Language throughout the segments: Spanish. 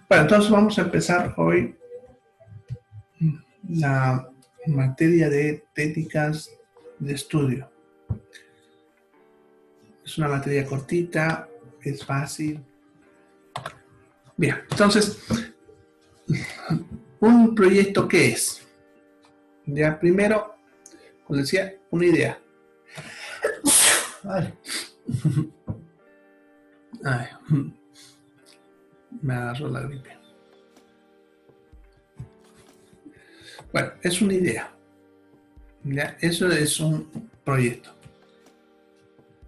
Bueno, entonces vamos a empezar hoy la materia de técnicas de estudio. Es una materia cortita, es fácil. Bien, entonces, ¿un proyecto qué es? Ya, primero, como decía, una idea. Ay. Ay. Me agarró la gripe. Bueno, es una idea. ¿Ya? Eso es un proyecto.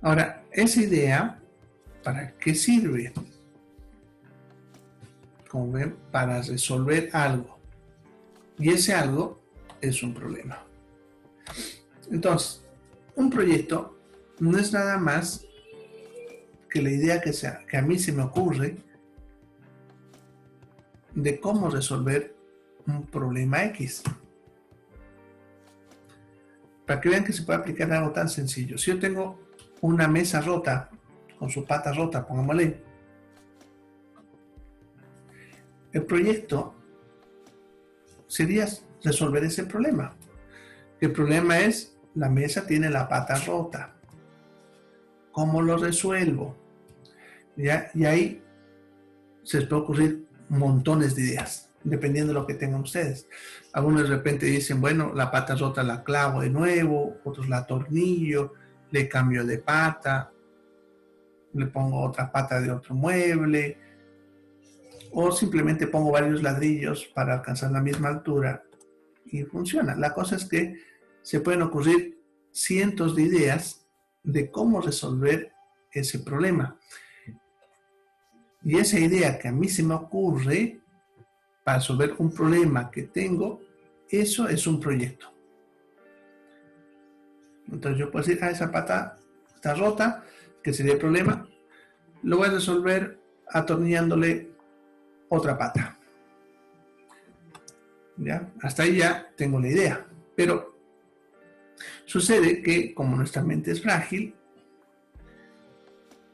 Ahora, esa idea, ¿para qué sirve? Como ven, para resolver algo. Y ese algo es un problema. Entonces, un proyecto no es nada más que la idea que a mí se me ocurre de cómo resolver un problema X. Para que vean que se puede aplicar algo tan sencillo. Si yo tengo una mesa rota, con su pata rota, pongámosle, el proyecto sería resolver ese problema. El problema es, la mesa tiene la pata rota. ¿Cómo lo resuelvo? ¿Ya? Y ahí se les puede ocurrir montones de ideas, dependiendo de lo que tengan ustedes. Algunos de repente dicen, bueno, la pata rota la clavo de nuevo, otros la atornillo, le cambio de pata, le pongo otra pata de otro mueble, o simplemente pongo varios ladrillos para alcanzar la misma altura y funciona. La cosa es que se pueden ocurrir cientos de ideas de cómo resolver ese problema. Y esa idea que a mí se me ocurre para resolver un problema que tengo, eso es un proyecto. Entonces yo puedo decir, esa pata está rota, que sería el problema, lo voy a resolver atornillándole otra pata. ¿Ya? Hasta ahí ya tengo la idea. Pero sucede que como nuestra mente es frágil,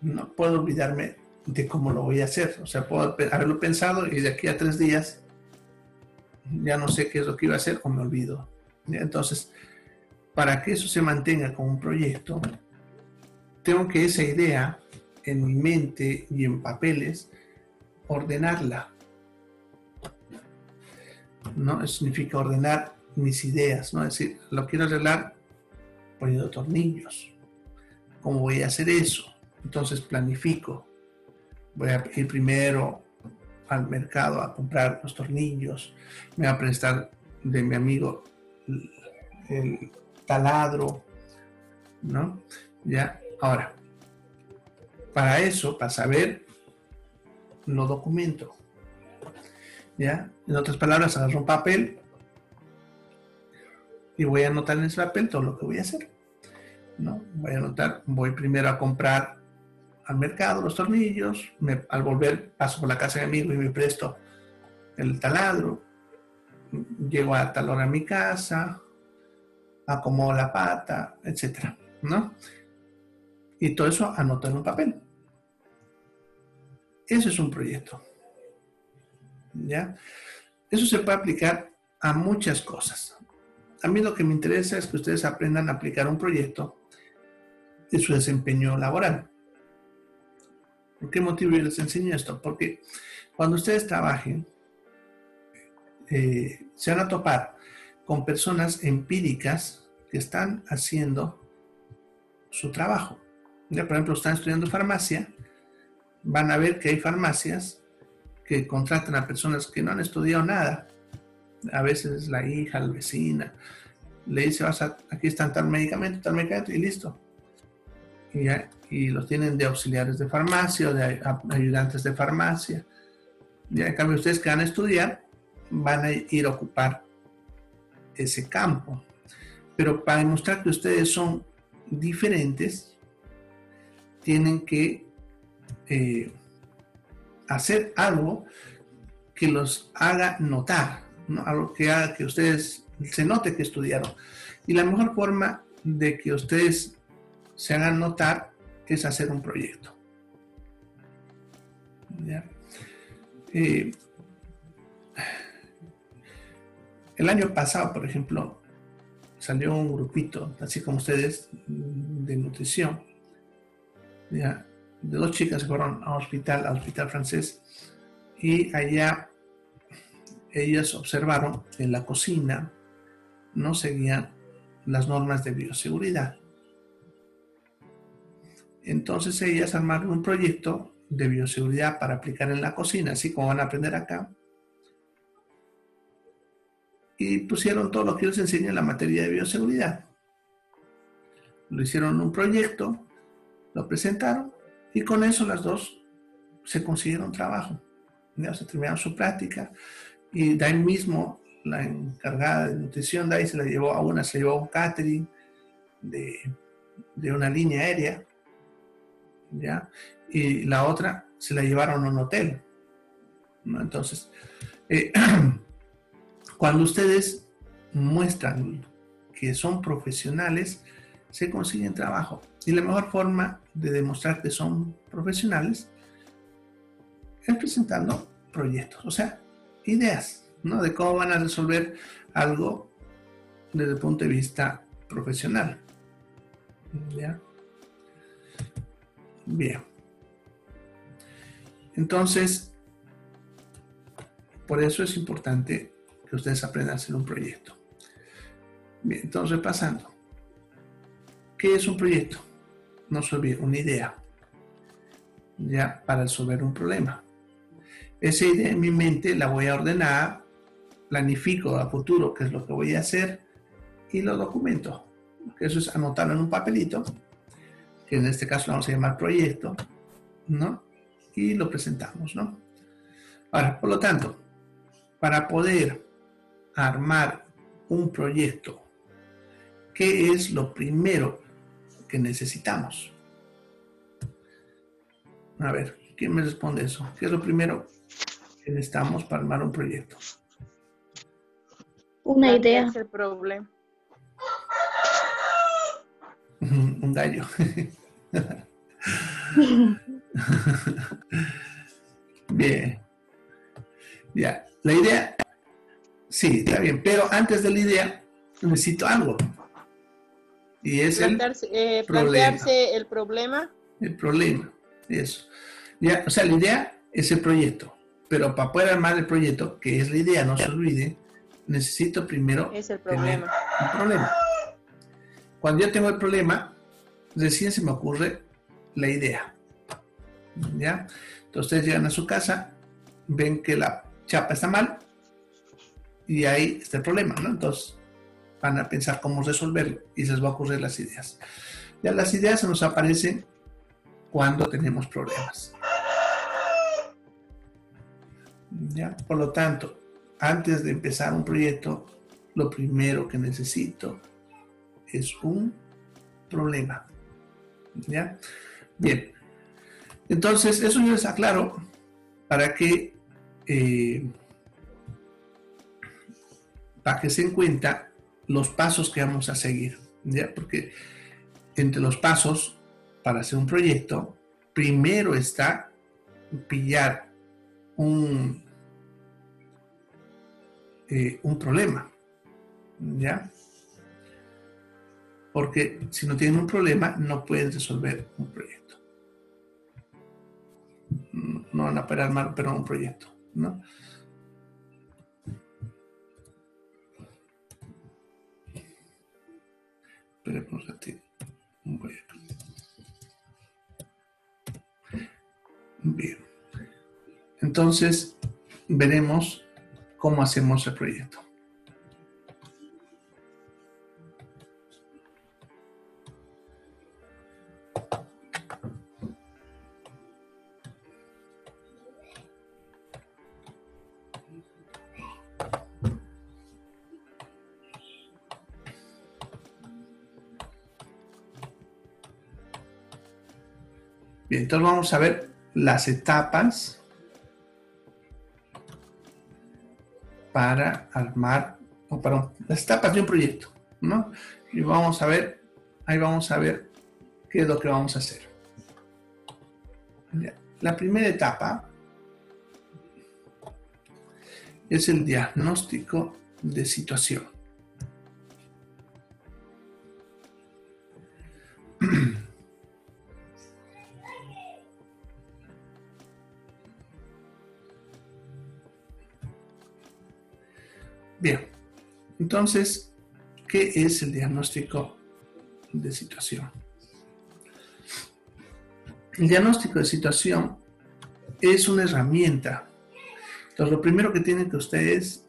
no puedo olvidarme de cómo lo voy a hacer. O sea, puedo haberlo pensado y de aquí a 3 días ya no sé qué es lo que iba a hacer o me olvido. ¿Ya? Entonces, para que eso se mantenga como un proyecto, tengo que esa idea en mi mente y en papeles, ordenarla. ¿No? Eso significa ordenar mis ideas, ¿no? Es decir, lo quiero arreglar poniendo tornillos. ¿Cómo voy a hacer eso? Entonces planifico. Voy a ir primero al mercado a comprar los tornillos. Me va a prestar de mi amigo el taladro, ¿no? Ya, ahora, para eso, para saber, lo documento. ¿Ya? En otras palabras, agarro un papel y voy a anotar en ese papel todo lo que voy a hacer, ¿no? Voy a anotar, voy primero a comprar al mercado los tornillos, al volver paso por la casa de mi amigo y me presto el taladro, llego a tal hora a mi casa, acomodo la pata, etcétera, ¿no? Y todo eso anoto en un papel. Eso es un proyecto, ¿ya? Eso se puede aplicar a muchas cosas. A mí lo que me interesa es que ustedes aprendan a aplicar un proyecto en su desempeño laboral. ¿Por qué motivo yo les enseño esto? Porque cuando ustedes trabajen, se van a topar con personas empíricas que están haciendo su trabajo. Ya, por ejemplo, están estudiando farmacia, van a ver que hay farmacias que contratan a personas que no han estudiado nada. A veces la hija, la vecina, le dice, aquí están tal medicamento y listo. Y los tienen de auxiliares de farmacia o de ayudantes de farmacia. Ya, en cambio, ustedes que van a estudiar, van a ir a ocupar ese campo. Pero para demostrar que ustedes son diferentes, tienen que hacer algo que los haga notar, ¿no? Algo que haga que ustedes se note que estudiaron. Y la mejor forma de que ustedes se hagan notar es hacer un proyecto. ¿Ya? El año pasado, por ejemplo, salió un grupito, así como ustedes, de nutrición, ¿ya? De 2 chicas que fueron al hospital francés, y allá ellas observaron que en la cocina no seguían las normas de bioseguridad. Entonces ellas armaron un proyecto de bioseguridad para aplicar en la cocina, así como van a aprender acá, y pusieron todo lo que yo les enseño en la materia de bioseguridad. Lo hicieron un proyecto, lo presentaron, y con eso las dos se consiguieron trabajo. Ya se terminaron su práctica, y de ahí mismo la encargada de nutrición de ahí se la llevó a una, se llevó a un catering de una línea aérea, ¿ya? Y la otra se la llevaron a un hotel, ¿no? Entonces, cuando ustedes muestran que son profesionales, se consiguen trabajo. Y la mejor forma de demostrar que son profesionales es presentando proyectos, o sea, ideas, ¿no? De cómo van a resolver algo desde el punto de vista profesional. ¿Ya? Bien. Entonces, por eso es importante que ustedes aprendan a hacer un proyecto. Bien, entonces repasando. ¿Qué es un proyecto? No se olvide, una idea, ya, para resolver un problema. Esa idea en mi mente la voy a ordenar, planifico a futuro qué es lo que voy a hacer y lo documento. Eso es anotarlo en un papelito, que en este caso lo vamos a llamar proyecto, ¿no? Y lo presentamos, ¿no? Ahora, por lo tanto, para poder armar un proyecto, ¿qué es lo primero que necesitamos? A ver, ¿quién me responde eso? ¿Qué es lo primero que necesitamos para armar un proyecto? Una idea. El problema. Un gallo. Bien. Ya. La idea, sí, está bien, pero antes de la idea necesito algo. Y es plantearse el problema. El problema, eso. Ya, o sea, la idea es el proyecto, pero para poder armar el proyecto, que es la idea, no se olvide, necesito primero es el problema. tener un problema. Cuando yo tengo el problema, recién se me ocurre la idea. ¿Ya? Entonces ustedes llegan a su casa, ven que la chapa está mal y ahí está el problema, ¿no? Entonces van a pensar cómo resolverlo y se les va a ocurrir las ideas. Ya las ideas se nos aparecen cuando tenemos problemas. ¿Ya? Por lo tanto, antes de empezar un proyecto, lo primero que necesito es un problema. ¿Ya? Bien. Entonces, eso yo les aclaro para que se den cuenta los pasos que vamos a seguir. ¿Ya? Porque entre los pasos para hacer un proyecto, primero está pillar un problema, ¿ya? Porque si no tienen un problema, no pueden resolver un proyecto. No van a poder armar, pero un proyecto, ¿no? Esperemos a ti. Un proyecto. Bien. Entonces, veremos cómo hacemos el proyecto. Bien, entonces vamos a ver las etapas para armar, las etapas de un proyecto, ¿no? Y vamos a ver, ahí vamos a ver qué es lo que vamos a hacer. La primera etapa es el diagnóstico de situación. Bien, entonces, ¿qué es el diagnóstico de situación? El diagnóstico de situación es una herramienta. Entonces, lo primero que tienen que ustedes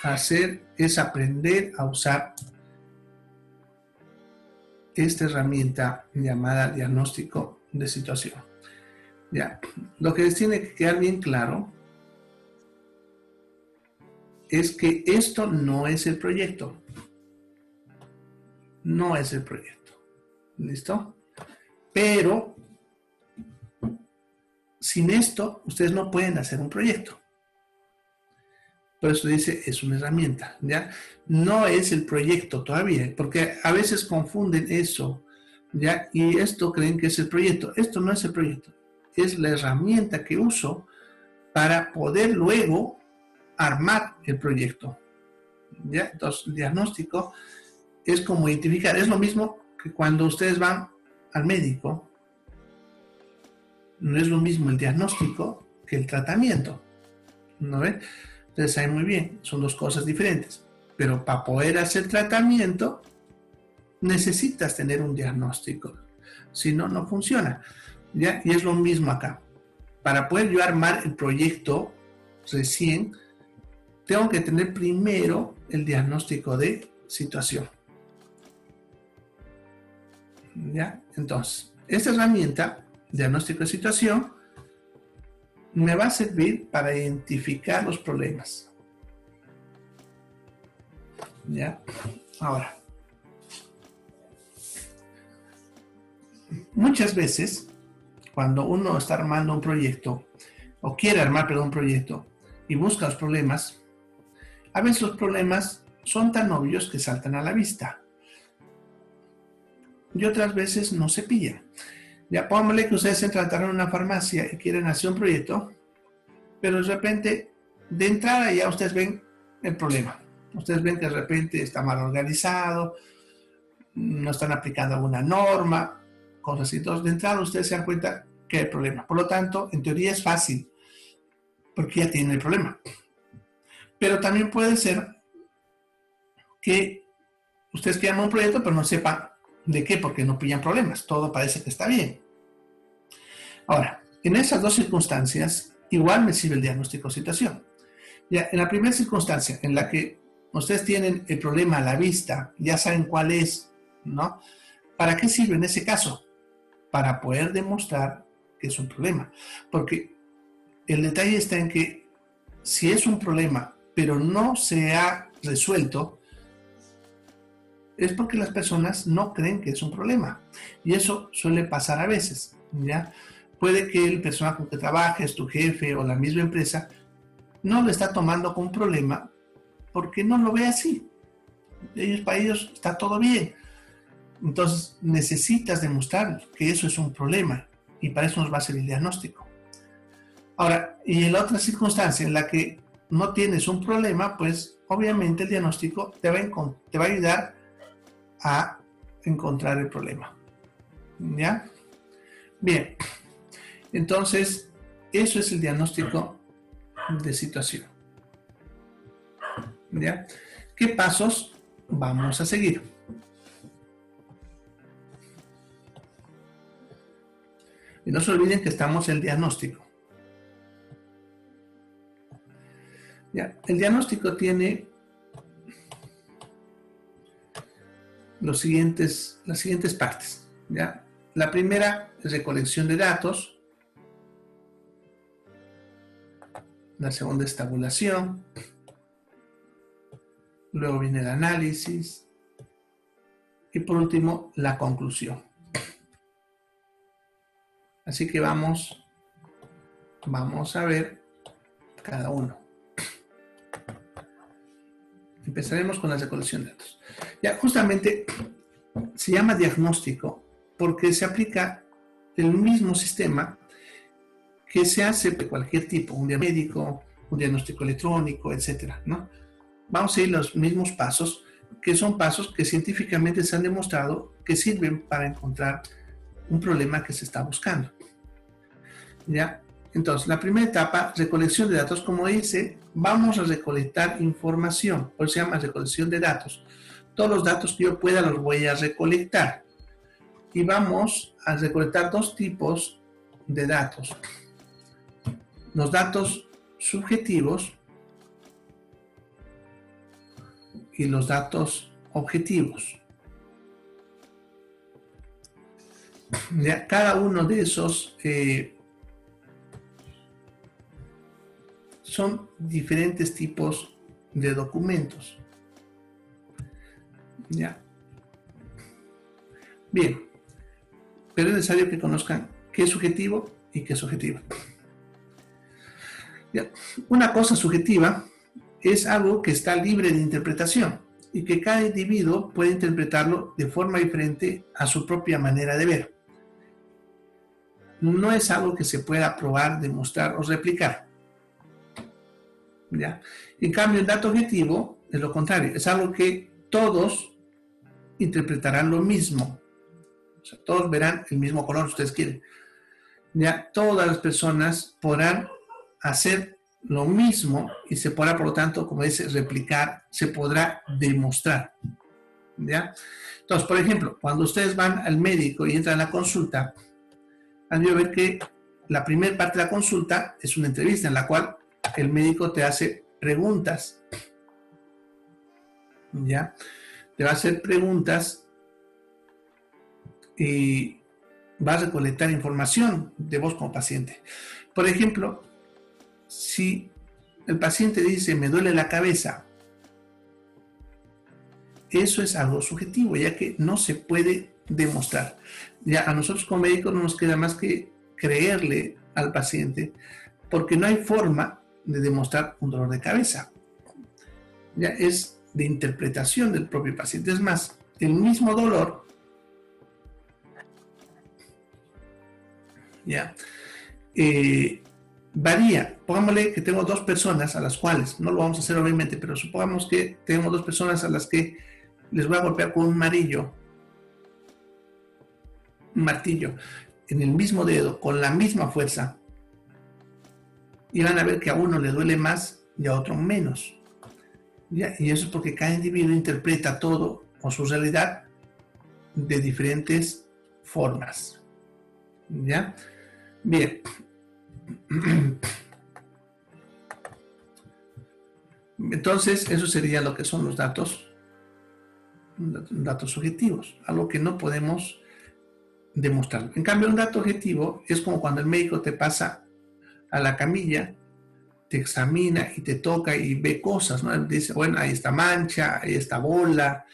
hacer es aprender a usar esta herramienta llamada diagnóstico de situación. Ya, lo que les tiene que quedar bien claro es que esto no es el proyecto. No es el proyecto. ¿Listo? Pero sin esto, ustedes no pueden hacer un proyecto. Por eso dice, es una herramienta, ¿ya? No es el proyecto todavía, porque a veces confunden eso, ¿ya? Y esto creen que es el proyecto. Esto no es el proyecto. Es la herramienta que uso para poder luego armar el proyecto, ¿ya? Entonces, el diagnóstico es como identificar. Es lo mismo que cuando ustedes van al médico. No es lo mismo el diagnóstico que el tratamiento, ¿no ven? Ustedes saben muy bien, son dos cosas diferentes. Pero para poder hacer tratamiento, necesitas tener un diagnóstico. Si no, no funciona, ¿ya? Y es lo mismo acá. Para poder yo armar el proyecto recién, tengo que tener primero el diagnóstico de situación, ¿ya? Entonces, esta herramienta, diagnóstico de situación, me va a servir para identificar los problemas, ¿ya? Ahora, muchas veces, cuando uno está armando un proyecto, o quiere armar, perdón, un proyecto, y busca los problemas, a veces los problemas son tan obvios que saltan a la vista. Y otras veces no se pillan. Ya pónganle que ustedes se trataron en una farmacia y quieren hacer un proyecto, pero de repente, de entrada ya ustedes ven el problema. Ustedes ven que de repente está mal organizado, no están aplicando alguna norma, cosas así. Entonces, de entrada ustedes se dan cuenta que hay problema. Por lo tanto, en teoría es fácil, porque ya tienen el problema. Pero también puede ser que ustedes quieran un proyecto, pero no sepan de qué, porque no pillan problemas. Todo parece que está bien. Ahora, en esas dos circunstancias, igual me sirve el diagnóstico de situación. Ya, en la primera circunstancia, en la que ustedes tienen el problema a la vista, ya saben cuál es, ¿no? ¿Para qué sirve en ese caso? Para poder demostrar que es un problema. Porque el detalle está en que si es un problema, pero no se ha resuelto, es porque las personas no creen que es un problema. Y eso suele pasar a veces, ¿ya? Puede que el personal con que trabajes, tu jefe o la misma empresa, no lo está tomando como un problema porque no lo ve así. Para ellos está todo bien. Entonces necesitas demostrar que eso es un problema y para eso nos va a servir el diagnóstico. Ahora, y en la otra circunstancia en la que no tienes un problema, pues obviamente el diagnóstico te va a ayudar a encontrar el problema. ¿Ya? Bien. Entonces, eso es el diagnóstico de situación. ¿Ya? ¿Qué pasos vamos a seguir? Y no se olviden que estamos en el diagnóstico. ¿Ya? El diagnóstico tiene las siguientes partes. ¿Ya? La primera es recolección de datos. La segunda es tabulación. Luego viene el análisis. Y por último, la conclusión. Así que vamos a ver cada uno. Empezaremos con la recolección de datos. Ya, justamente se llama diagnóstico porque se aplica el mismo sistema que se hace de cualquier tipo, un diagnóstico médico, un diagnóstico electrónico, etcétera, ¿no? vamos a seguir los mismos pasos, que son pasos que científicamente se han demostrado que sirven para encontrar un problema que se está buscando. ¿Ya? Entonces, la primera etapa, recolección de datos, como dice, vamos a recolectar información, por eso se llama recolección de datos. Todos los datos que yo pueda los voy a recolectar. Y vamos a recolectar dos tipos de datos. Los datos subjetivos y los datos objetivos. ¿Ya? Cada uno de esos son diferentes tipos de documentos. ¿Ya? Bien, pero es necesario que conozcan qué es subjetivo y qué es objetivo. ¿Ya? Una cosa subjetiva es algo que está libre de interpretación y que cada individuo puede interpretarlo de forma diferente a su propia manera de ver. No es algo que se pueda probar, demostrar o replicar. ¿Ya? En cambio, el dato objetivo es lo contrario, es algo que todos interpretarán lo mismo. O sea, todos verán el mismo color si ustedes quieren. ¿Ya? Todas las personas podrán hacer lo mismo y se podrá, por lo tanto, como dice, replicar, se podrá demostrar. ¿Ya? Entonces, por ejemplo, cuando ustedes van al médico y entran a la consulta, han de ver que la primera parte de la consulta es una entrevista en la cual el médico te hace preguntas. ¿Ya? Te va a hacer preguntas y va a recolectar información de vos como paciente. Por ejemplo, si el paciente dice, me duele la cabeza, eso es algo subjetivo, ya que no se puede demostrar. Ya a nosotros como médicos no nos queda más que creerle al paciente, porque no hay forma de demostrar un dolor de cabeza. Ya es de interpretación del propio paciente. Es más, el mismo dolor, ya, varía. Pongámosle que tengo dos personas a las cuales, no lo vamos a hacer obviamente, pero supongamos que tenemos dos personas a las que les voy a golpear con un martillo en el mismo dedo, con la misma fuerza, y van a ver que a uno le duele más y a otro menos. ¿Ya? Y eso es porque cada individuo interpreta todo o su realidad de diferentes formas. ¿Ya? Bien. Entonces, eso sería lo que son los datos subjetivos, algo que no podemos demostrar. En cambio, un dato objetivo es como cuando el médico te pasa a la camilla, te examina y te toca y ve cosas, ¿no? Dice, bueno, ahí está mancha, ahí está bola,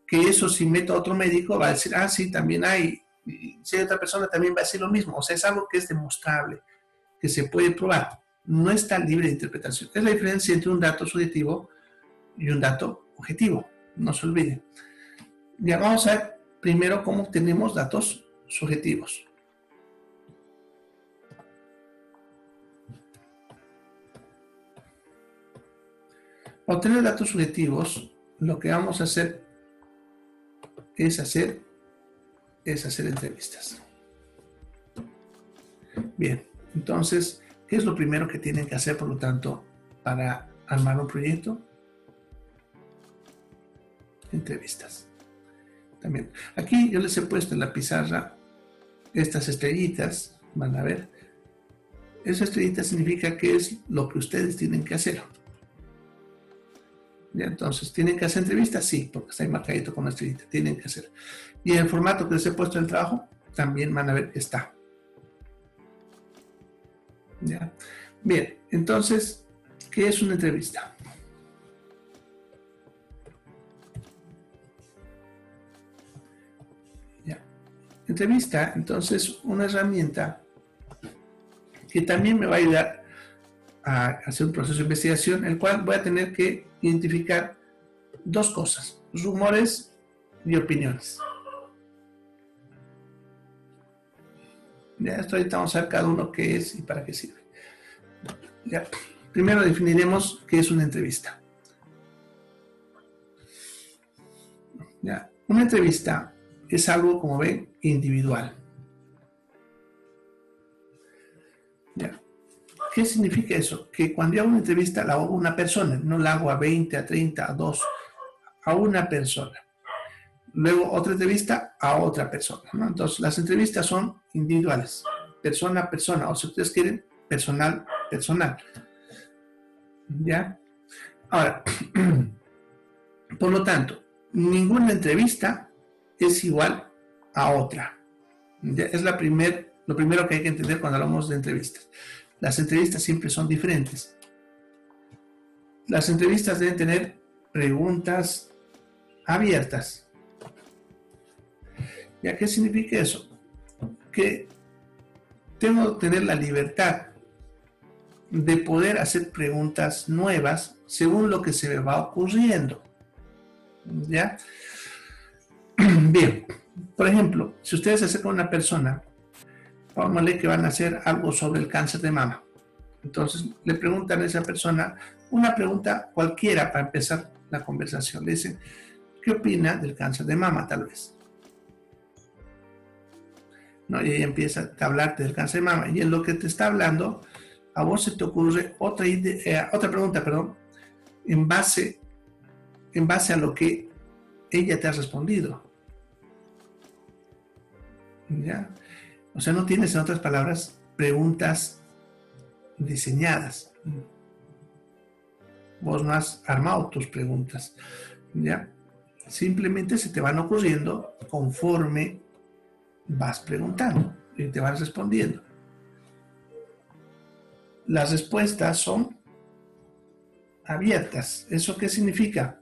que eso si meto a otro médico va a decir, ah, sí, también hay, y si hay otra persona también va a decir lo mismo. O sea, es algo que es demostrable, que se puede probar, no está libre de interpretación. Es la diferencia entre un dato subjetivo y un dato objetivo, no se olviden. Ya vamos a ver primero cómo obtenemos datos subjetivos. Para obtener datos subjetivos, lo que vamos a hacer es hacer entrevistas. Bien, entonces, ¿qué es lo primero que tienen que hacer, por lo tanto, para armar un proyecto? Entrevistas. También. Aquí yo les he puesto en la pizarra estas estrellitas, van a ver. Esa estrellita significa que es lo que ustedes tienen que hacer. ¿Ya? Entonces, ¿tienen que hacer entrevistas? Sí, porque está ahí marcadito con la estrellita, tienen que hacer. Y en el formato que les he puesto en el trabajo, también van a ver que está. ¿Ya? Bien, entonces, ¿qué es una entrevista? ¿Ya? Entrevista, entonces, una herramienta que también me va a ayudar a hacer un proceso de investigación, en el cual voy a tener que identificar dos cosas: rumores y opiniones. Ya, esto ahorita vamos a ver cada uno qué es y para qué sirve. Ya. Primero definiremos qué es una entrevista. ¿Ya? Una entrevista es algo, como ven, individual. ¿Ya? ¿Qué significa eso? Que cuando yo hago una entrevista la hago a una persona, no la hago a 20, a 30, a 2, a una persona. Luego otra entrevista a otra persona, ¿no? Entonces las entrevistas son individuales, persona a persona, o si ustedes quieren, personal, personal. ¿Ya? Ahora, por lo tanto, ninguna entrevista es igual a otra. ¿Ya? Es lo primero que hay que entender cuando hablamos de entrevistas. Las entrevistas siempre son diferentes. Las entrevistas deben tener preguntas abiertas. ¿Ya? ¿Qué significa eso? Que tengo que tener la libertad de poder hacer preguntas nuevas según lo que se me va ocurriendo. ¿Ya? Bien, por ejemplo, si ustedes se acercan a una persona, pónganle que van a hacer algo sobre el cáncer de mama. Entonces le preguntan a esa persona una pregunta cualquiera para empezar la conversación. Le dicen, ¿qué opina del cáncer de mama tal vez? ¿No? Y ella empieza a hablarte del cáncer de mama. Y en lo que te está hablando, a vos se te ocurre otra pregunta, en base a lo que ella te ha respondido. ¿Ya? O sea, no tienes, en otras palabras, preguntas diseñadas. Vos no has armado tus preguntas. ¿Ya? Simplemente se te van ocurriendo conforme vas preguntando y te vas respondiendo. Las respuestas son abiertas. ¿Eso qué significa?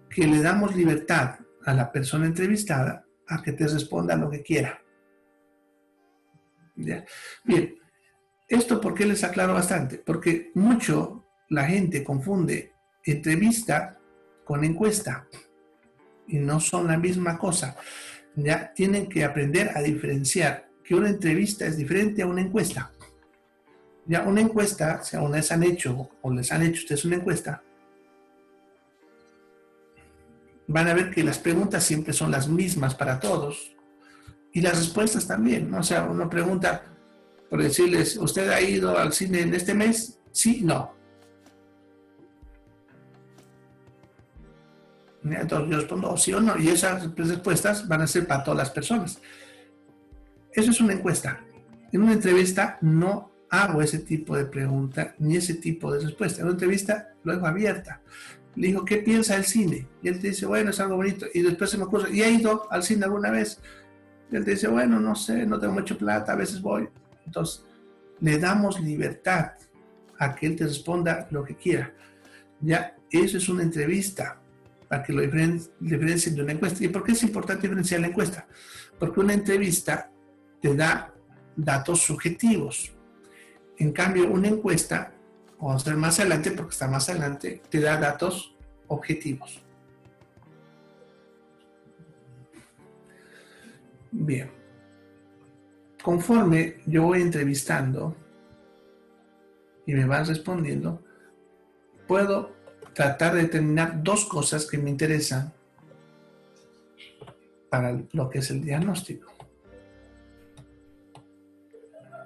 Que le damos libertad a la persona entrevistada a que te responda lo que quiera. ¿Ya? Bien, ¿esto por qué les aclaro bastante? Porque mucho la gente confunde entrevista con encuesta y no son la misma cosa. Ya tienen que aprender a diferenciar que una entrevista es diferente a una encuesta. Ya una encuesta, si aún les han hecho o les han hecho ustedes una encuesta, van a ver que las preguntas siempre son las mismas para todos y las respuestas también, ¿no? O sea, uno pregunta por decirles, ¿usted ha ido al cine en este mes? Sí, no. Entonces yo respondo sí o no, y esas respuestas van a ser para todas las personas. Eso es una encuesta. En una entrevista no hago ese tipo de pregunta ni ese tipo de respuesta. En una entrevista lo dejo abierta. Le digo, ¿qué piensa del cine? Y él te dice, bueno, es algo bonito. Y después se me ocurre, ¿y ha ido al cine alguna vez? Y él te dice, bueno, no sé, no tengo mucha plata, a veces voy. Entonces, le damos libertad a que él te responda lo que quiera. Ya, eso es una entrevista, para que lo diferencien de una encuesta. ¿Y por qué es importante diferenciar la encuesta? Porque una entrevista te da datos subjetivos. En cambio, una encuesta, vamos a ver más adelante, porque está más adelante, te da datos objetivos. Bien. Conforme yo voy entrevistando y me van respondiendo, puedo tratar de determinar dos cosas que me interesan para lo que es el diagnóstico.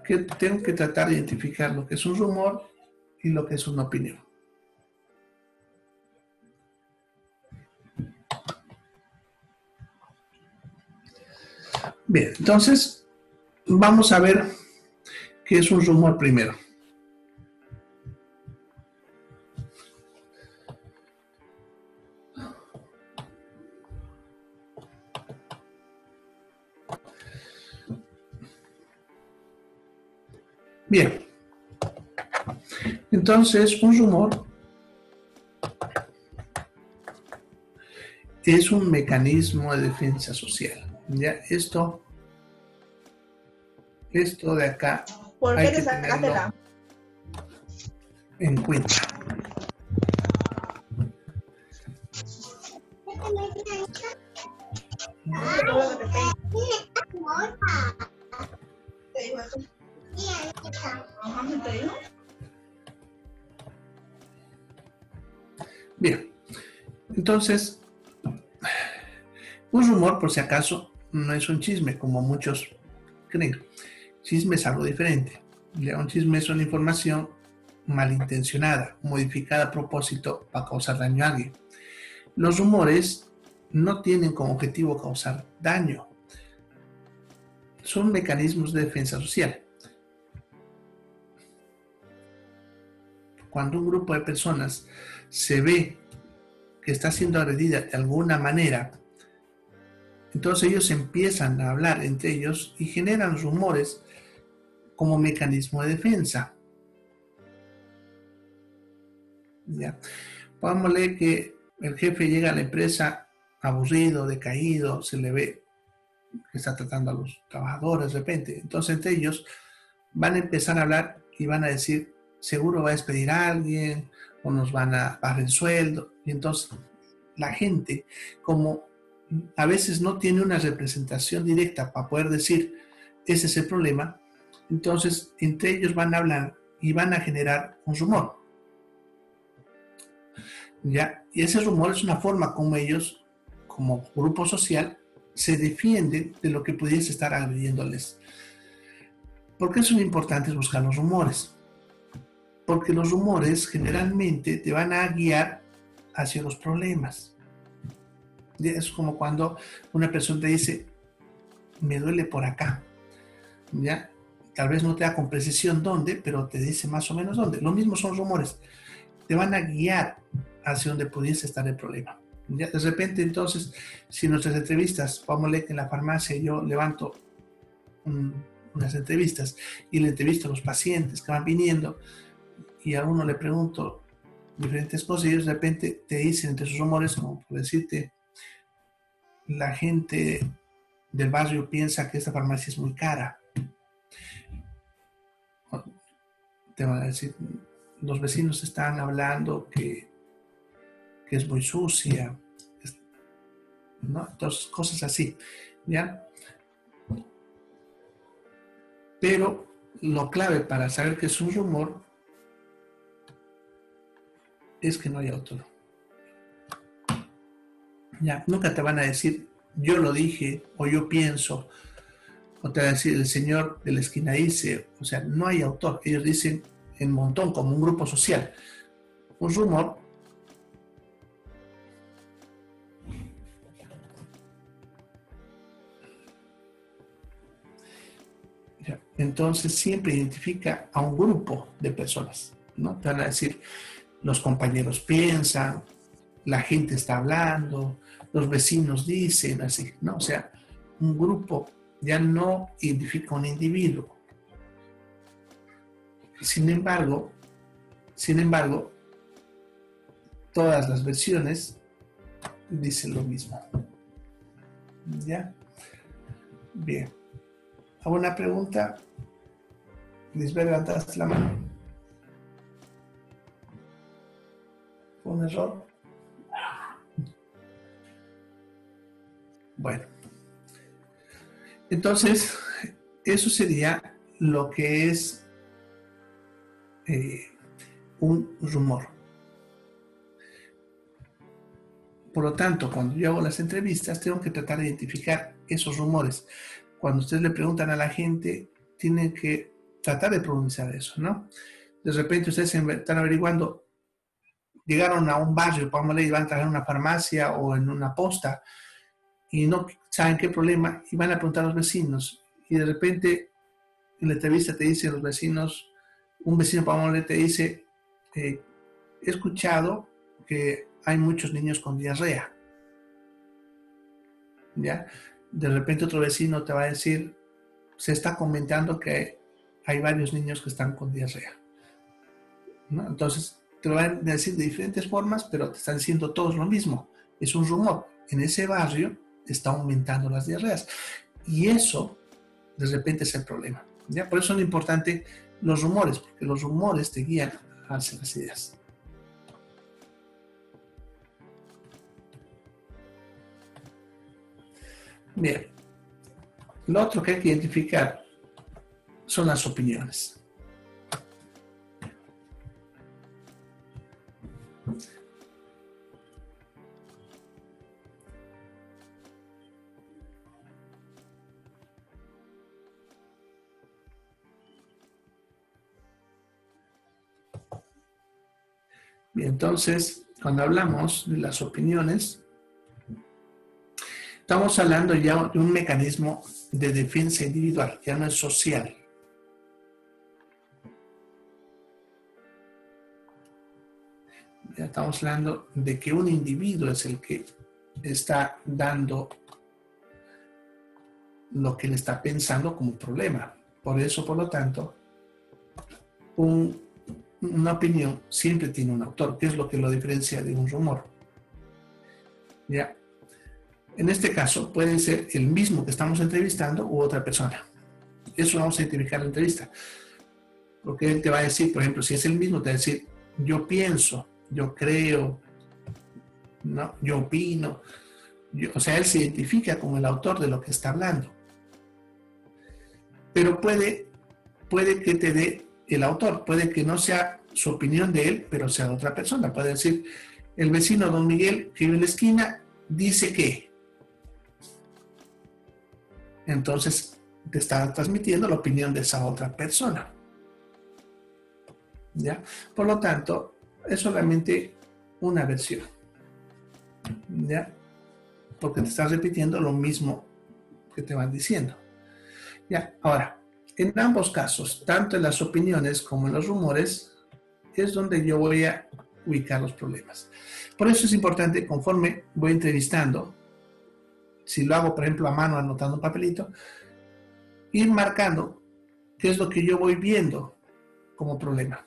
Que tengo que tratar de identificar lo que es un rumor y lo que es una opinión. Bien, entonces vamos a ver qué es un rumor primero. Bien, entonces un rumor es un mecanismo de defensa social. Ya esto de acá ¿Por hay qué te que sacaste tenerlo la? en cuenta. Bien, entonces Un rumor, por si acaso, no es un chisme, como muchos creen. Chisme es algo diferente. Un chisme es una información malintencionada, modificada a propósito para causar daño a alguien. Los rumores no tienen como objetivo causar daño. Son mecanismos de defensa social. Cuando un grupo de personas se ve que está siendo agredida de alguna manera, entonces ellos empiezan a hablar entre ellos y generan rumores como mecanismo de defensa. ¿Ya? Pongámosle que el jefe llega a la empresa aburrido, decaído, se le ve que está tratando a los trabajadores de repente. Entonces entre ellos van a empezar a hablar y van a decir, seguro va a despedir a alguien o nos van a bajar el sueldo. Y entonces la gente, como a veces no tiene una representación directa para poder decir, ese es el problema, entonces entre ellos van a hablar y van a generar un rumor. ¿Ya? Y ese rumor es una forma como ellos, como grupo social, se defienden de lo que pudiese estar agrediéndoles. ¿Por qué son importantes buscar los rumores? Porque los rumores generalmente te van a guiar hacia los problemas. Es como cuando una persona te dice, me duele por acá. ¿Ya? Tal vez no te da con precisión dónde, pero te dice más o menos dónde. Lo mismo son rumores. Te van a guiar hacia donde pudiese estar el problema. ¿Ya? De repente, entonces, si nuestras entrevistas, vamos a leer que en la farmacia yo levanto unas entrevistas y le entrevisto a los pacientes que van viniendo y a uno le pregunto diferentes cosas y ellos de repente te dicen entre sus rumores, como por decirte, la gente del barrio piensa que esta farmacia es muy cara. Te van a decir, los vecinos están hablando que es muy sucia, ¿no? Entonces, cosas así, ¿ya? Pero lo clave para saber que es un rumor es que no hay autor. Ya, nunca te van a decir, yo lo dije, o yo pienso, o te van a decir, el señor de la esquina dice, o sea, no hay autor. Ellos dicen en montón, como un grupo social. Un rumor entonces siempre identifica a un grupo de personas, ¿no? Te van a decir, los compañeros piensan, la gente está hablando, los vecinos dicen, así, ¿no? O sea, un grupo ya no identifica a un individuo. Sin embargo, todas las versiones dicen lo mismo. ¿Ya? Bien. ¿Alguna pregunta? Lisbeth, levantaste la mano. ¿Fue un error? Bueno. Entonces, eso sería lo que es un rumor. Por lo tanto, cuando yo hago las entrevistas, tengo que tratar de identificar esos rumores. Cuando ustedes le preguntan a la gente, tienen que tratar de pronunciar eso, ¿no? De repente ustedes están averiguando, llegaron a un barrio, vamos a ver, y van a trabajar en una farmacia o en una posta y no saben qué problema y van a preguntar a los vecinos y de repente en la entrevista te dicen los vecinos, un vecino, vamos a ver, te dice, he escuchado que hay muchos niños con diarrea. ¿Ya? De repente otro vecino te va a decir, se está comentando que hay varios niños que están con diarrea, ¿no? Entonces te lo van a decir de diferentes formas, pero te están diciendo todos lo mismo. Es un rumor. En ese barrio está aumentando las diarreas. Y eso, de repente, es el problema. ¿Ya? Por eso son importantes los rumores, porque los rumores te guían hacia las ideas. Bien. Lo otro que hay que identificar son las opiniones. Bien, entonces, cuando hablamos de las opiniones, estamos hablando ya de un mecanismo de defensa individual, ya no es social. Ya estamos hablando de que un individuo es el que está dando lo que le está pensando como problema. Por eso, por lo tanto, una opinión siempre tiene un autor, que es lo que lo diferencia de un rumor. ¿Ya? En este caso, puede ser el mismo que estamos entrevistando u otra persona. Eso vamos a identificar en la entrevista. Porque él te va a decir, por ejemplo, si es el mismo, te va a decir, yo pienso, yo creo, ¿no? Yo opino. O sea, él se identifica como el autor de lo que está hablando. Pero puede que te dé el autor, puede que no sea su opinión de él, pero sea de otra persona. Puede decir, el vecino don Miguel que vive en la esquina dice que. Entonces te está transmitiendo la opinión de esa otra persona. ¿Ya? Por lo tanto, es solamente una versión. ¿Ya? Porque te estás repitiendo lo mismo que te van diciendo. ¿Ya? Ahora, en ambos casos, tanto en las opiniones como en los rumores, es donde yo voy a ubicar los problemas. Por eso es importante, conforme voy entrevistando, si lo hago, por ejemplo, a mano, anotando un papelito, ir marcando qué es lo que yo voy viendo como problema.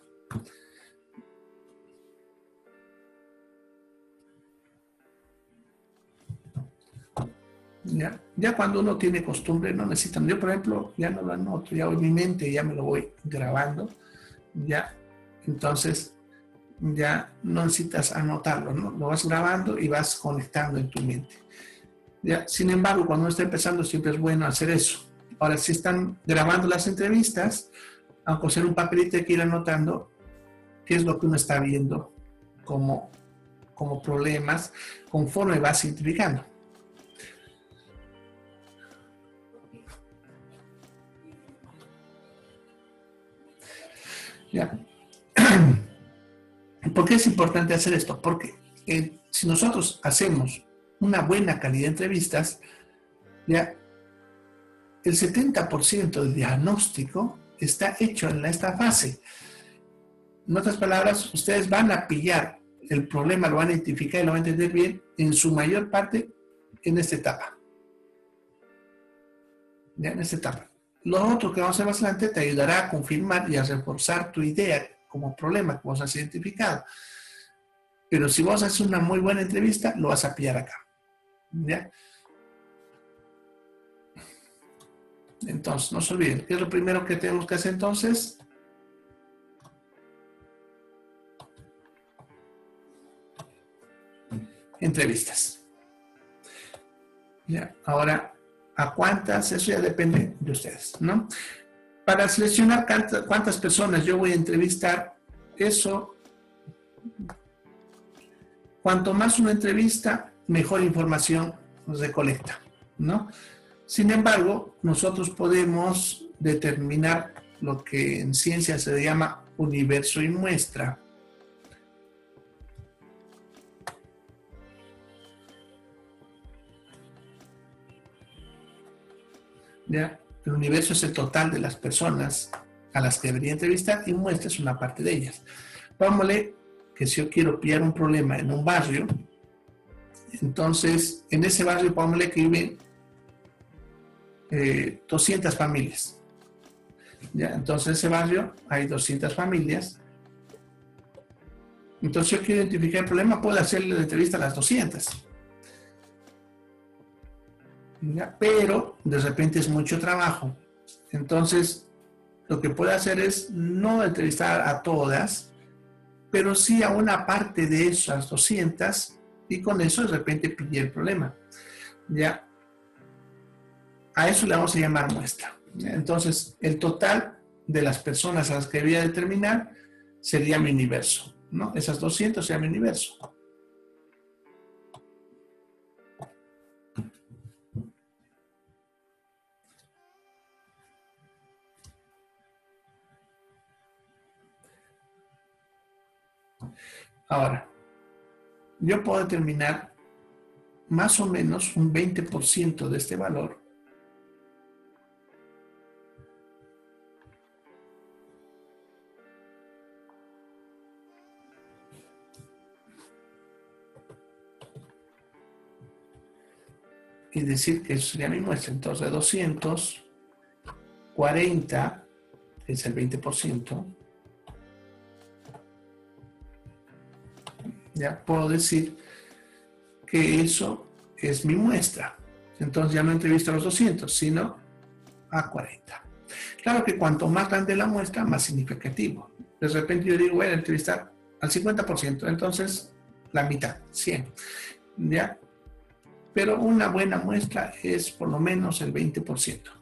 Ya cuando uno tiene costumbre, no necesita. Yo, por ejemplo, ya no lo anoto, ya en mi mente ya me lo voy grabando, ya. Entonces, ya no necesitas anotarlo, ¿no? Lo vas grabando y vas conectando en tu mente. ¿Ya? Sin embargo, cuando uno está empezando, siempre es bueno hacer eso. Ahora, si están grabando las entrevistas, aunque sea un papelito, hay que ir anotando qué es lo que uno está viendo como problemas conforme vas identificando. ¿Ya? ¿Por qué es importante hacer esto? Porque si nosotros hacemos una buena calidad de entrevistas, ya el 70% del diagnóstico está hecho en esta fase. En otras palabras, ustedes van a pillar el problema, lo van a identificar y lo van a entender bien en su mayor parte en esta etapa. Ya en esta etapa. Lo otro que vamos a hacer más adelante te ayudará a confirmar y a reforzar tu idea como problema que vos has identificado. Pero si vos haces una muy buena entrevista, lo vas a pillar acá. ¿Ya? Entonces, no se olviden. ¿Qué es lo primero que tenemos que hacer entonces? Entrevistas. ¿Ya? Ahora, ¿a cuántas? Eso ya depende de ustedes, ¿no? Para seleccionar cuántas personas yo voy a entrevistar, eso, cuanto más una entrevista, mejor información nos recolecta, ¿no? Sin embargo, nosotros podemos determinar lo que en ciencia se llama universo y muestra. ¿Ya? El universo es el total de las personas a las que debería entrevistar y muestra es una parte de ellas. Vámonos que si yo quiero pillar un problema en un barrio, entonces en ese barrio pongámosle que viven 200 familias. ¿Ya? Entonces en ese barrio hay 200 familias. Entonces yo quiero identificar el problema, puedo hacerle la entrevista a las 200. ¿Ya? Pero de repente es mucho trabajo. Entonces lo que puedo hacer es no entrevistar a todas, pero sí a una parte de esas 200 y con eso de repente pillé el problema. ¿Ya? A eso le vamos a llamar muestra. ¿Ya? Entonces, el total de las personas a las que voy a determinar sería mi universo, ¿no? Esas 200 serían mi universo. Ahora, yo puedo determinar más o menos un 20% de este valor y decir que eso sería mi muestra. Entonces, de 200, 40 es el 20%. Ya puedo decir que eso es mi muestra. Entonces ya no entrevisto a los 200, sino a 40. Claro que cuanto más grande la muestra, más significativo. De repente yo digo, voy a entrevistar al 50%, entonces la mitad, 100. ¿Ya? Pero una buena muestra es por lo menos el 20%.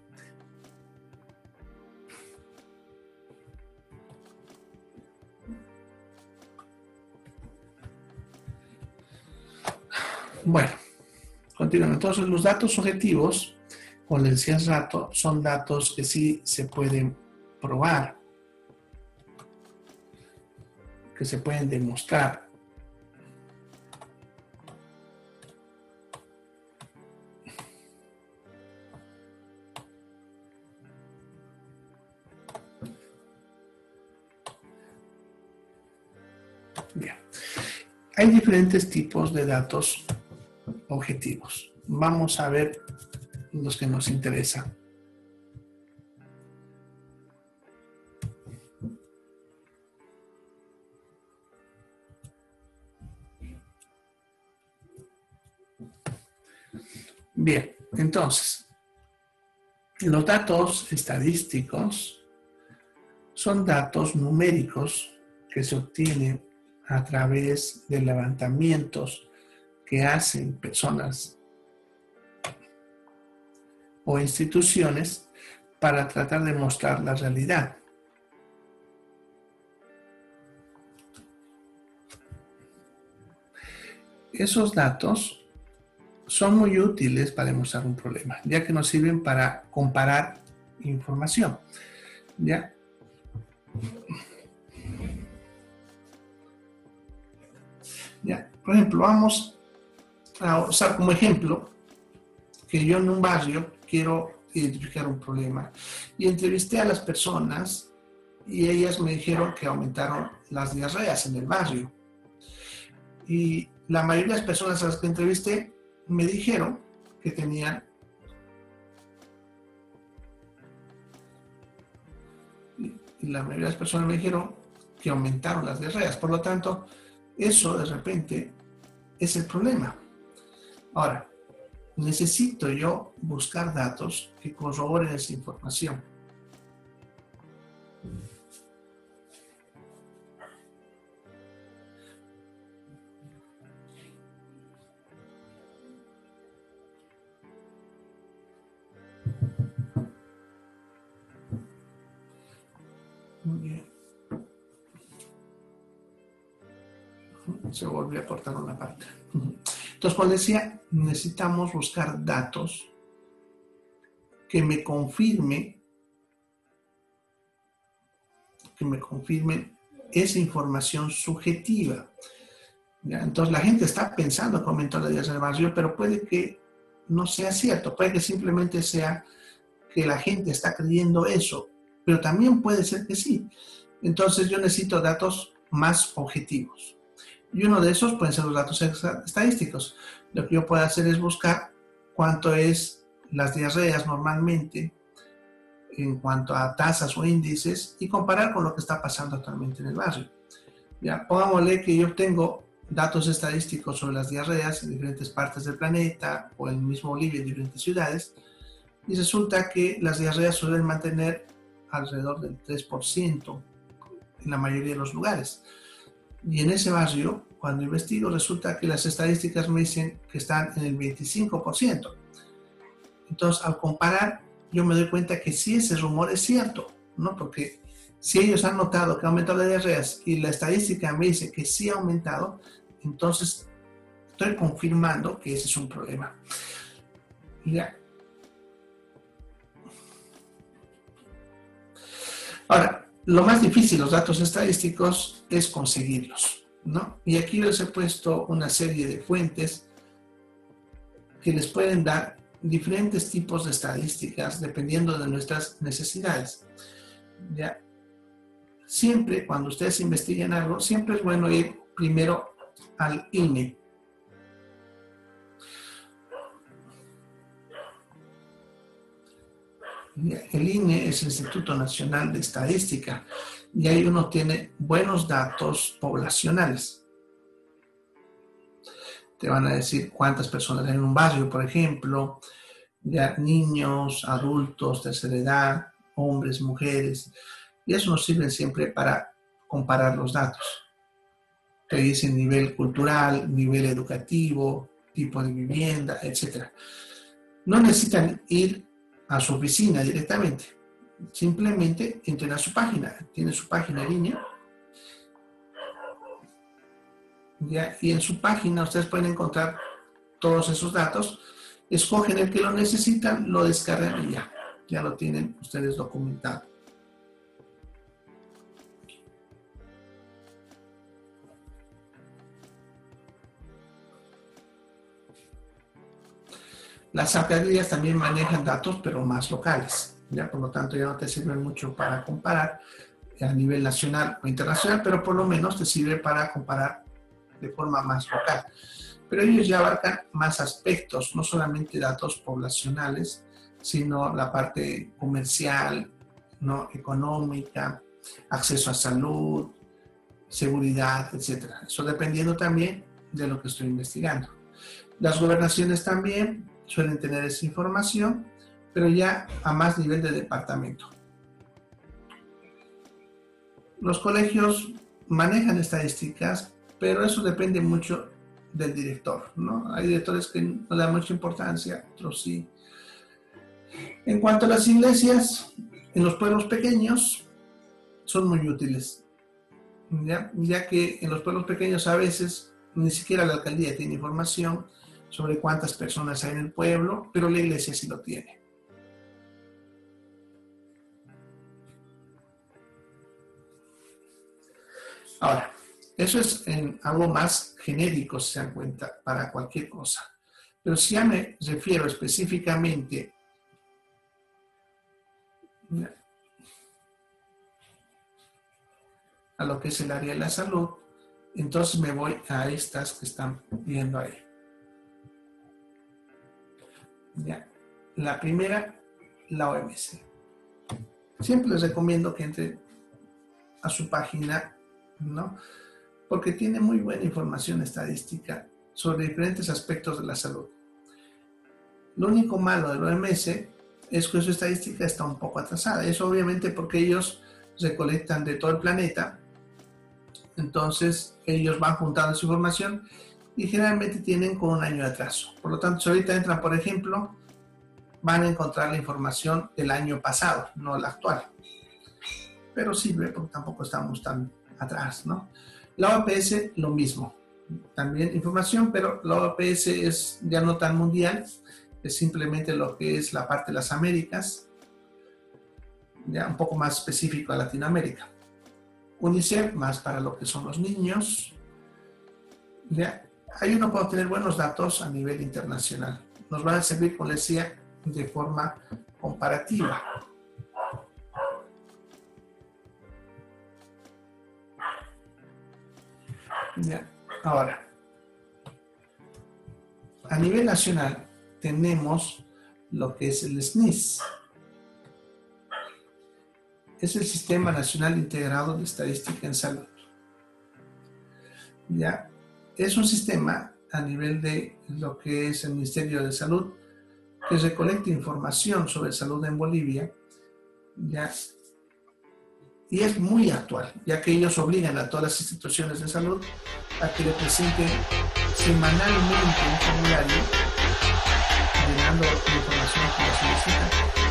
Bueno, continuamos. Entonces, los datos objetivos, como les decía hace rato, son datos que sí se pueden probar, que se pueden demostrar. Bien. Hay diferentes tipos de datos objetivos. Vamos a ver los que nos interesan. Bien, entonces, los datos estadísticos son datos numéricos que se obtienen a través de levantamientos que hacen personas o instituciones para tratar de mostrar la realidad. Esos datos son muy útiles para demostrar un problema, ya que nos sirven para comparar información. ¿Ya? ¿Ya? Por ejemplo, vamos a usar como ejemplo que yo en un barrio quiero identificar un problema y entrevisté a las personas y ellas me dijeron que aumentaron las diarreas en el barrio. Y la mayoría de las personas a las que entrevisté me dijeron que tenían la mayoría de las personas me dijeron que aumentaron las diarreas. Por lo tanto, eso de repente es el problema. Ahora, necesito yo buscar datos que corroboren esa información. Muy bien. Se volvió a cortar una parte. Entonces, como decía, necesitamos buscar datos que me confirmen esa información subjetiva. ¿Ya? Entonces, la gente está pensando que aumentó la diarrea del barrio, pero puede que no sea cierto, puede que simplemente sea que la gente está creyendo eso, pero también puede ser que sí. Entonces, yo necesito datos más objetivos. Y uno de esos pueden ser los datos estadísticos. Lo que yo puedo hacer es buscar cuánto es las diarreas normalmente en cuanto a tasas o índices y comparar con lo que está pasando actualmente en el barrio. Ya, pongámosle que yo obtengo datos estadísticos sobre las diarreas en diferentes partes del planeta o en el mismo Bolivia, en diferentes ciudades, y resulta que las diarreas suelen mantener alrededor del 3% en la mayoría de los lugares. Y en ese barrio, cuando investigo, resulta que las estadísticas me dicen que están en el 25%. Entonces, al comparar, yo me doy cuenta que sí, ese rumor es cierto, ¿no? Porque si ellos han notado que ha aumentado las diarreas y la estadística me dice que sí ha aumentado, entonces estoy confirmando que ese es un problema. ¿Ya? Ahora, lo más difícil, los datos estadísticos, es conseguirlos. ¿no? Y aquí les he puesto una serie de fuentes que les pueden dar diferentes tipos de estadísticas dependiendo de nuestras necesidades. ¿Ya? Siempre, cuando ustedes investiguen algo, siempre es bueno ir primero al INE. El INE es el Instituto Nacional de Estadística y ahí uno tiene buenos datos poblacionales. Te van a decir cuántas personas hay en un barrio, por ejemplo, ya niños, adultos, tercera edad, hombres, mujeres, y eso nos sirve siempre para comparar los datos. Te dicen nivel cultural, nivel educativo, tipo de vivienda, etc. No necesitan ir a su oficina directamente. Simplemente entren a su página. Tiene su página en línea. ¿Ya? Y en su página ustedes pueden encontrar todos esos datos. Escogen el que lo necesitan, lo descargan y ya lo tienen ustedes documentado. Las alcaldías también manejan datos, pero más locales. ¿Ya? Por lo tanto, ya no te sirven mucho para comparar a nivel nacional o internacional, pero por lo menos te sirve para comparar de forma más local. Pero ellos ya abarcan más aspectos, no solamente datos poblacionales, sino la parte comercial, ¿no? Económica, acceso a salud, seguridad, etc. Eso dependiendo también de lo que estoy investigando. Las gobernaciones también suelen tener esa información, pero ya a más nivel de departamento. Los colegios manejan estadísticas, pero eso depende mucho del director, ¿no? Hay directores que no dan mucha importancia, otros sí. En cuanto a las iglesias, en los pueblos pequeños son muy útiles, ya que en los pueblos pequeños a veces ni siquiera la alcaldía tiene información sobre cuántas personas hay en el pueblo, pero la iglesia sí lo tiene. Ahora, eso es en algo más genérico, si se dan cuenta, para cualquier cosa. Pero si ya me refiero específicamente a lo que es el área de la salud, entonces me voy a estas que están viendo ahí. Ya. La primera, la OMS. Siempre les recomiendo que entren a su página, ¿no? Porque tiene muy buena información estadística sobre diferentes aspectos de la salud. Lo único malo del OMS es que su estadística está un poco atrasada. Eso obviamente porque ellos recolectan de todo el planeta, entonces ellos van juntando esa información y generalmente tienen con un año de atraso. Por lo tanto, si ahorita entran, por ejemplo, van a encontrar la información del año pasado, no la actual. Pero sirve porque tampoco estamos tan atrás, ¿no? La OPS, lo mismo. También información, pero la OPS es ya no tan mundial, es simplemente lo que es la parte de las Américas, ya un poco más específico a Latinoamérica. UNICEF, más para lo que son los niños. Ya, ahí uno puede obtener buenos datos a nivel internacional. Nos van a servir, como les decía, de forma comparativa. Ya. Ahora, a nivel nacional tenemos lo que es el SNIS. Es el Sistema Nacional Integrado de Estadística en Salud. Ya, es un sistema a nivel de lo que es el Ministerio de Salud que recolecta información sobre salud en Bolivia, ya, y es muy actual, ya que ellos obligan a todas las instituciones de salud a que le presenten semanalmente un formulario llenando la información que les solicita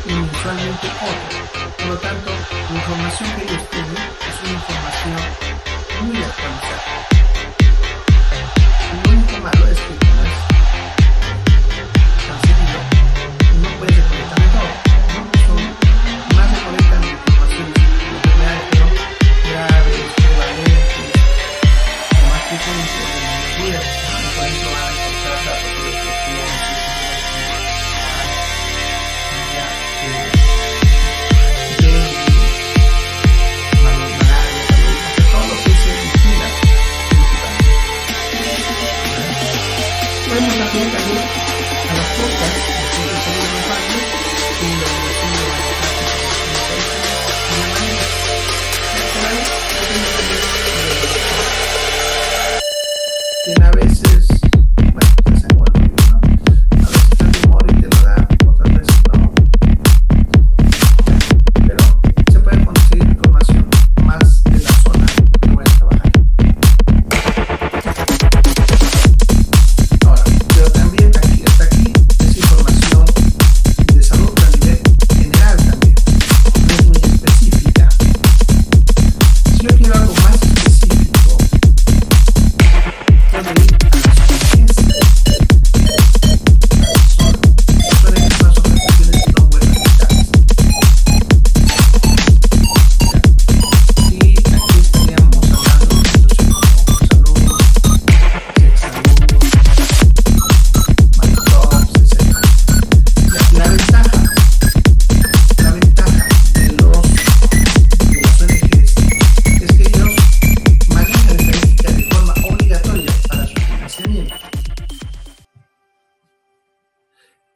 y mensualmente otro. Por lo tanto, la información que ellos tienen es una información muy actualizada. Lo único malo es que no es tan seguido, no puedes recolectar todo, ¿no? Son más recolectan información de enfermedades, pero graves, prevalentes, o más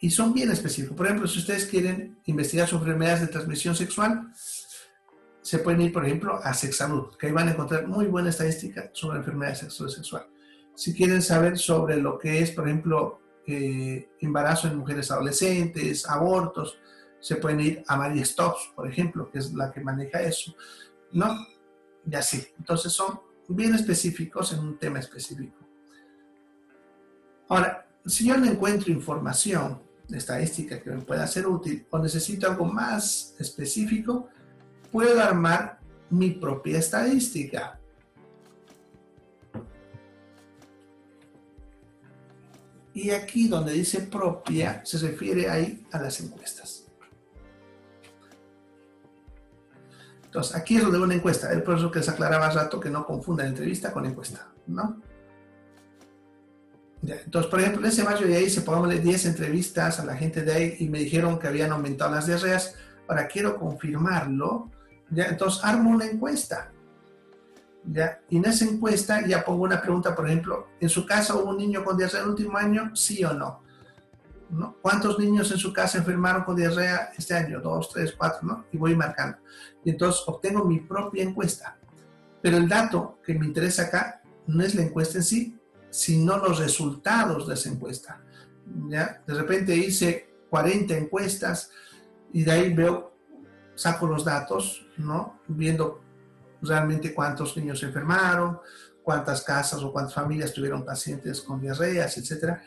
y son bien específicos. Por ejemplo, si ustedes quieren investigar sobre enfermedades de transmisión sexual, se pueden ir, por ejemplo, a Sexsalud, que ahí van a encontrar muy buena estadística sobre enfermedades sexuales. Si quieren saber sobre lo que es, por ejemplo, embarazo en mujeres adolescentes, abortos, se pueden ir a María Stopes, por ejemplo, que es la que maneja eso, ¿no? Y así. Entonces son bien específicos en un tema específico. Ahora, si yo no encuentro información de estadística que me pueda ser útil o necesito algo más específico, puedo armar mi propia estadística. Y aquí donde dice propia, se refiere ahí a las encuestas. Entonces, aquí es donde una encuesta. Es por eso que les aclaraba hace rato que no confundan entrevista con encuesta, ¿no? Ya, entonces, por ejemplo, en ese mayo de ahí se pongámosle 10 entrevistas a la gente de ahí y me dijeron que habían aumentado las diarreas. Ahora quiero confirmarlo. ¿Ya? Entonces, armo una encuesta. ¿Ya? Y en esa encuesta ya pongo una pregunta, por ejemplo, ¿en su casa hubo un niño con diarrea el último año? ¿Sí o no? ¿No? ¿Cuántos niños en su casa enfermaron con diarrea este año? 2, 3, 4, ¿no? Y voy marcando. Y entonces obtengo mi propia encuesta. Pero el dato que me interesa acá no es la encuesta en sí, sino los resultados de esa encuesta. ¿Ya? De repente hice 40 encuestas y de ahí saco los datos, ¿no? Viendo realmente cuántos niños se enfermaron, cuántas casas o cuántas familias tuvieron pacientes con diarreas, etc.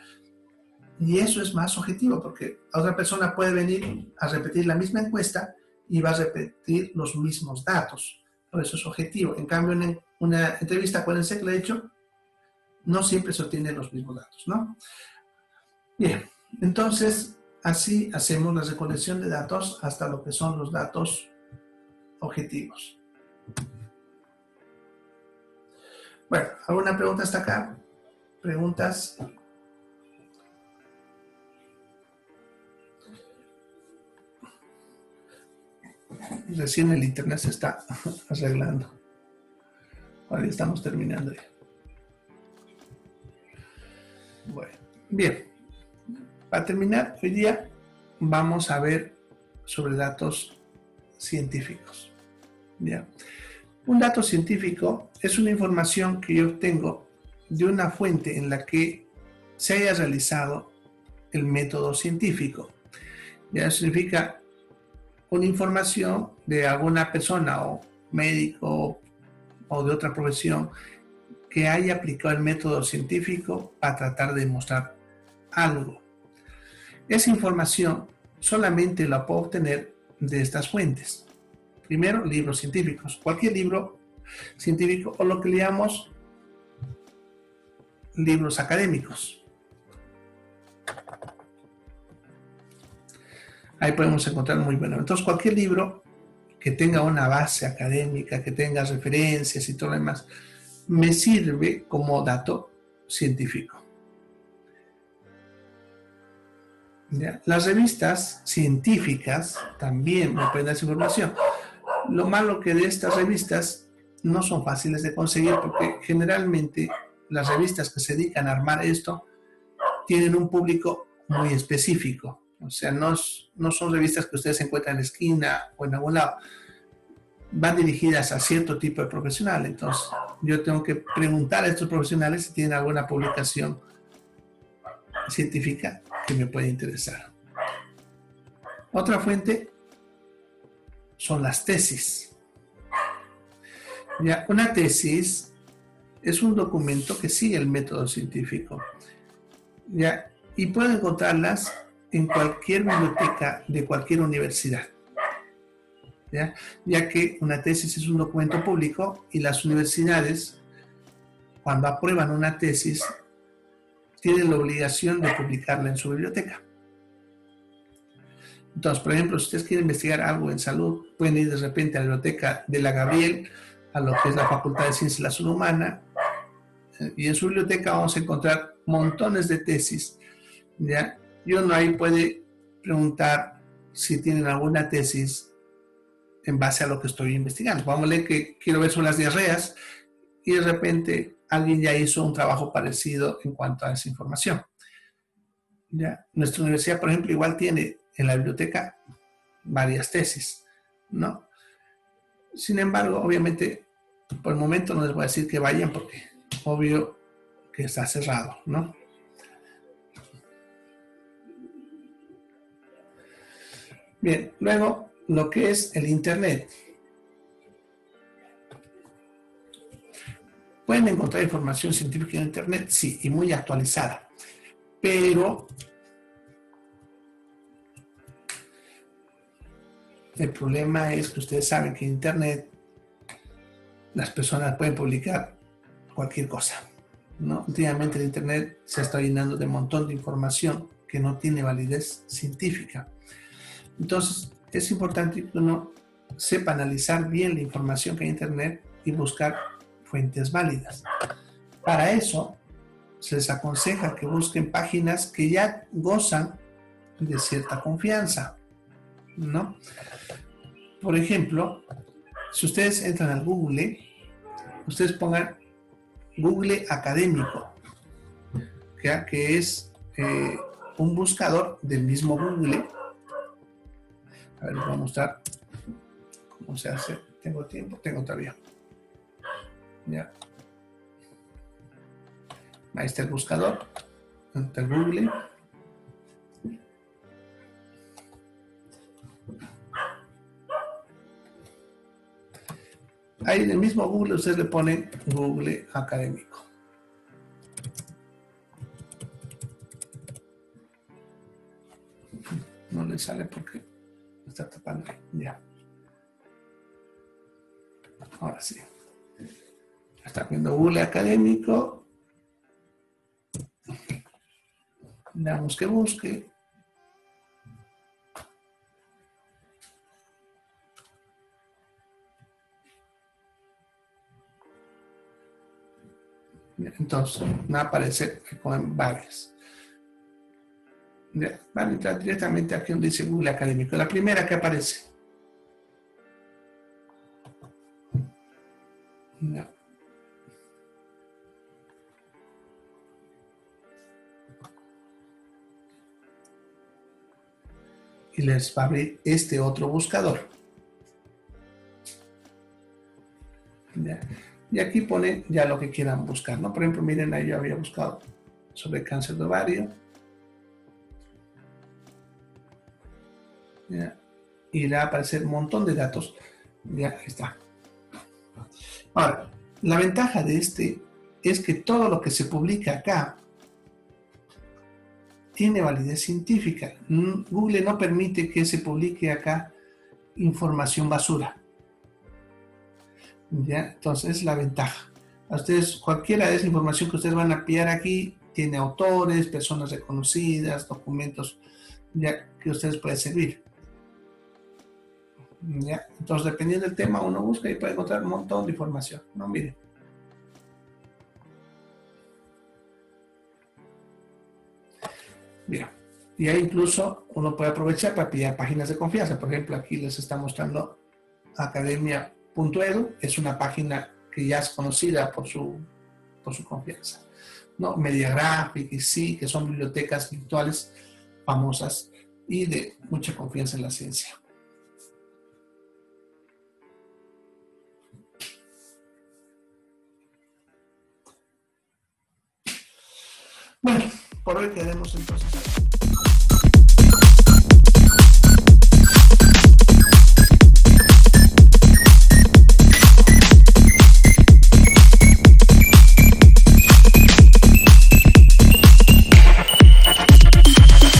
Y eso es más objetivo porque otra persona puede venir a repetir la misma encuesta y va a repetir los mismos datos. Por eso es objetivo. En cambio, en una entrevista, acuérdense que le he dicho, no siempre se obtienen los mismos datos, ¿no? Bien, entonces así hacemos la recolección de datos hasta lo que son los datos objetivos. Bueno, ¿alguna pregunta hasta acá? ¿Preguntas? Recién el internet se está arreglando. Ahora ya estamos terminando ya. Bueno, bien. Para terminar, hoy día vamos a ver sobre datos científicos. ¿Ya? Un dato científico es una información que yo obtengo de una fuente en la que se haya realizado el método científico. Ya significa una información de alguna persona o médico o de otra profesión que haya aplicado el método científico para tratar de demostrar algo. Esa información solamente la puedo obtener de estas fuentes. Primero, libros científicos. Cualquier libro científico o lo que le llamamos libros académicos. Ahí podemos encontrar muy bueno. Entonces, cualquier libro que tenga una base académica, que tenga referencias y todo lo demás, me sirve como dato científico. ¿Ya? Las revistas científicas también me pueden dar esa información. Lo malo que de estas revistas no son fáciles de conseguir porque generalmente las revistas que se dedican a armar esto tienen un público muy específico. O sea, no son revistas que ustedes encuentran en la esquina o en algún lado. Van dirigidas a cierto tipo de profesional. Entonces, yo tengo que preguntar a estos profesionales si tienen alguna publicación científica que me puede interesar. Otra fuente son las tesis. Ya, una tesis es un documento que sigue el método científico. Ya, y pueden encontrarlas en cualquier biblioteca de cualquier universidad. Ya que una tesis es un documento público y las universidades, cuando aprueban una tesis, tienen la obligación de publicarla en su biblioteca. Entonces, por ejemplo, si ustedes quieren investigar algo en salud, pueden ir de repente a la biblioteca de la Gabriel, a lo que es la Facultad de Ciencias de la Salud Humana, y en su biblioteca vamos a encontrar montones de tesis, ¿ya? Y uno ahí puede preguntar si tienen alguna tesis en base a lo que estoy investigando. Vamos a leer que quiero ver sobre las diarreas y de repente alguien ya hizo un trabajo parecido en cuanto a esa información. ¿Ya? Nuestra universidad, por ejemplo, igual tiene en la biblioteca varias tesis, ¿no? Sin embargo, obviamente, por el momento no les voy a decir que vayan porque obvio que está cerrado, ¿no? Bien, luego lo que es el Internet. ¿Pueden encontrar información científica en Internet? Sí, y muy actualizada. Pero el problema es que ustedes saben que en Internet las personas pueden publicar cualquier cosa, ¿no? Últimamente el Internet se está llenando de un montón de información que no tiene validez científica. Entonces, es importante que uno sepa analizar bien la información que hay en Internet y buscar fuentes válidas. Para eso, se les aconseja que busquen páginas que ya gozan de cierta confianza, ¿no? Por ejemplo, si ustedes entran al Google, ustedes pongan Google Académico, que es un buscador del mismo Google. A ver, les voy a mostrar cómo se hace. ¿Tengo tiempo? Tengo todavía. Ya. Ahí está el buscador. Está el Google. Ahí en el mismo Google ustedes le ponen Google Académico. No le sale porque está tapando. Ya. Ahora sí. Está viendo Google Académico. Damos que busque. Entonces, me va a aparecer con varias. Van a entrar directamente aquí donde dice Google Académico. La primera que aparece. No. Y les va a abrir este otro buscador. ¿Ya? Y aquí ponen ya lo que quieran buscar, ¿no? Por ejemplo, miren, ahí yo había buscado sobre cáncer de ovario. ¿Ya? Y le va a aparecer un montón de datos. Ya, ahí está. Ahora, la ventaja de este es que todo lo que se publica acá tiene validez científica. Google no permite que se publique acá información basura. ¿Ya? Entonces, es la ventaja. A ustedes, cualquiera de esa información que ustedes van a pillar aquí, tiene autores, personas reconocidas, documentos ya que ustedes pueden servir. ¿Ya? Entonces, dependiendo del tema, uno busca y puede encontrar un montón de información. No, miren. Bien. Y ahí incluso uno puede aprovechar para pillar páginas de confianza. Por ejemplo, aquí les está mostrando academia.edu. Es una página que ya es conocida por su confianza, ¿no? Mediagraphic y sí, que son bibliotecas virtuales famosas y de mucha confianza en la ciencia. Bueno, por hoy quedemos entonces.